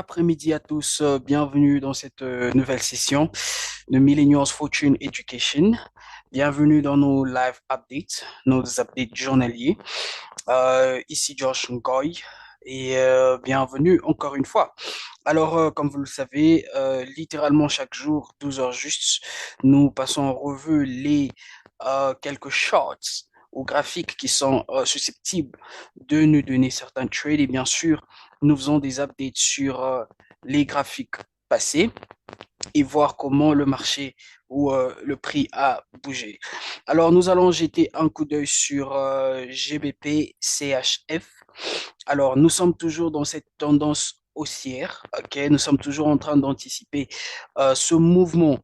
après-midi à tous. Bienvenue dans cette nouvelle session de Millennials Fortune Education. Bienvenue dans nos live updates, nos updates journaliers. Ici Josh Ngoy et bienvenue encore une fois. Alors, comme vous le savez, littéralement chaque jour, 12 heures juste, nous passons en revue les quelques charts ou graphiques qui sont susceptibles de nous donner certains trades et bien sûr, nous faisons des updates sur les graphiques passés et voir comment le marché ou le prix a bougé. Alors, nous allons jeter un coup d'œil sur GBP CHF. Alors, nous sommes toujours dans cette tendance haussière, ok? Nous sommes toujours en train d'anticiper ce mouvement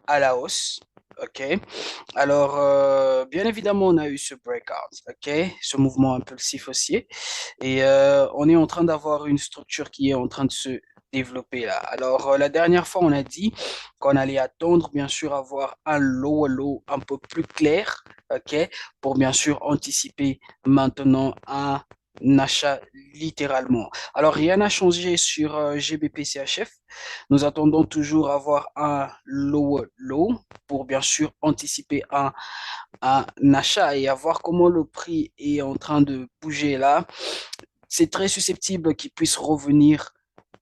à la hausse, ok? Alors, bien évidemment, on a eu ce breakout, ok? Ce mouvement impulsif haussier. Et on est en train d'avoir une structure qui est en train de se développer là. Alors, la dernière fois, on a dit qu'on allait attendre, bien sûr, avoir un low un peu plus clair, ok, pour bien sûr anticiper maintenant un achat littéralement. Alors, rien n'a changé sur GBP CHF. Nous attendons toujours avoir un low pour bien sûr anticiper un achat et à voir comment le prix est en train de bouger là. C'est très susceptible qu'il puisse revenir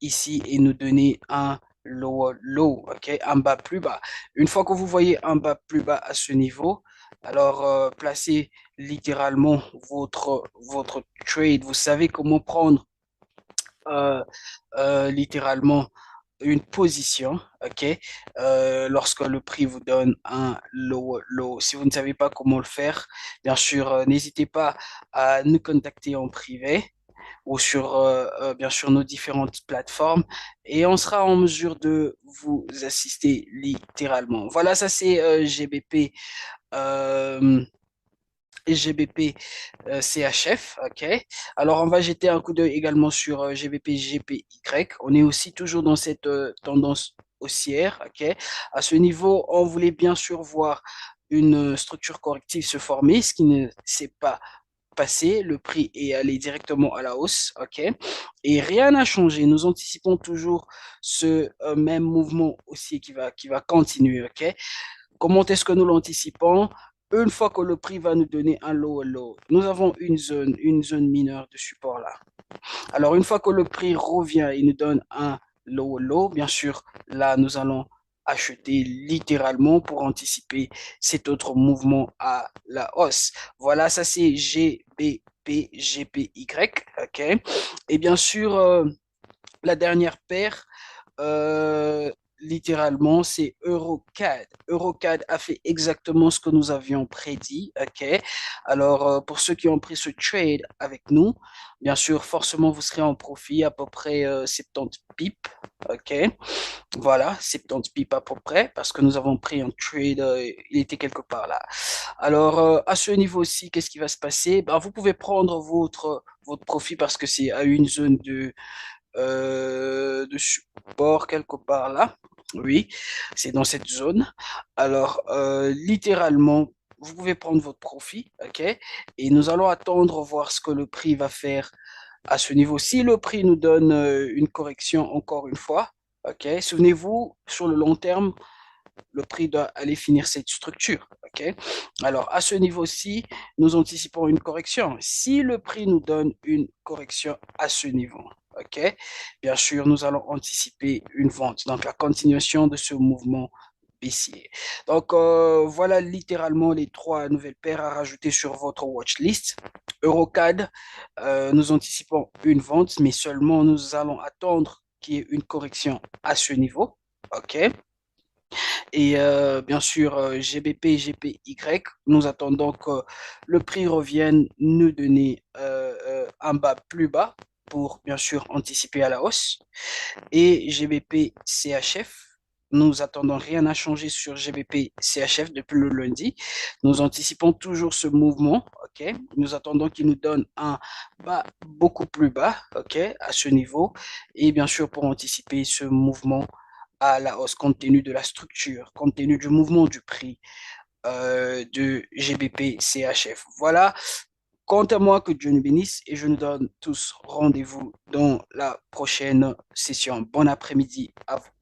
ici et nous donner un low, ok, un bas plus bas. Une fois que vous voyez un bas plus bas à ce niveau, alors placez littéralement votre trade. Vous savez comment prendre euh, littéralement une position, ok, lorsque le prix vous donne un low. Si vous ne savez pas comment le faire, bien sûr, n'hésitez pas à nous contacter en privé ou sur, bien sûr, nos différentes plateformes et on sera en mesure de vous assister littéralement. Voilà, ça c'est GBP. euh, GBP CHF, ok. Alors on va jeter un coup d'œil également sur GBP GPY. On est aussi toujours dans cette tendance haussière, ok. À ce niveau, on voulait bien sûr voir une structure corrective se former, ce qui ne s'est pas passé. Le prix est allé directement à la hausse, ok. Et rien n'a changé. Nous anticipons toujours ce même mouvement haussier qui va continuer, ok. Comment est-ce que nous l'anticipons? Une fois que le prix va nous donner un low, nous avons une zone mineure de support là. Alors, une fois que le prix revient et nous donne un low, bien sûr, là, nous allons acheter littéralement pour anticiper cet autre mouvement à la hausse. Voilà, ça c'est GBP, GPY, ok? Et bien sûr, la dernière paire, euh, littéralement, c'est Eurocad. Eurocad a fait exactement ce que nous avions prédit. OK? Alors, pour ceux qui ont pris ce trade avec nous, bien sûr, forcément, vous serez en profit à peu près 70 pips. OK? Voilà, 70 pips à peu près, parce que nous avons pris un trade, il était quelque part là. Alors, à ce niveau-ci, qu'est-ce qui va se passer? Ben, vous pouvez prendre votre profit parce que c'est à une zone de support quelque part là. Oui, c'est dans cette zone. Alors, littéralement, vous pouvez prendre votre profit, ok? Et nous allons attendre voir ce que le prix va faire à ce niveau. Si le prix nous donne une correction encore une fois, ok? Souvenez-vous, sur le long terme, le prix doit aller finir cette structure, ok? Alors, à ce niveau-ci, nous anticipons une correction. Si le prix nous donne une correction à ce niveau, ok? Bien sûr, nous allons anticiper une vente. Donc, la continuation de ce mouvement baissier. Donc, voilà littéralement les trois nouvelles paires à rajouter sur votre watch list. Eurocad, nous anticipons une vente, mais seulement nous allons attendre qu'il y ait une correction à ce niveau. OK? Et bien sûr, GBP, GPY, nous attendons que le prix revienne nous donner un bas plus bas pour bien sûr anticiper à la hausse. Et GBP CHF, nous attendons rien à changer sur GBP CHF depuis le lundi. Nous anticipons toujours ce mouvement, ok? Nous attendons qu'il nous donne un bas beaucoup plus bas, ok, à ce niveau. Et bien sûr, pour anticiper ce mouvement à la hausse compte tenu de la structure, compte tenu du mouvement du prix de GBP CHF. Voilà Quant à moi, que Dieu nous bénisse et je nous donne tous rendez-vous dans la prochaine session. Bon après-midi à vous.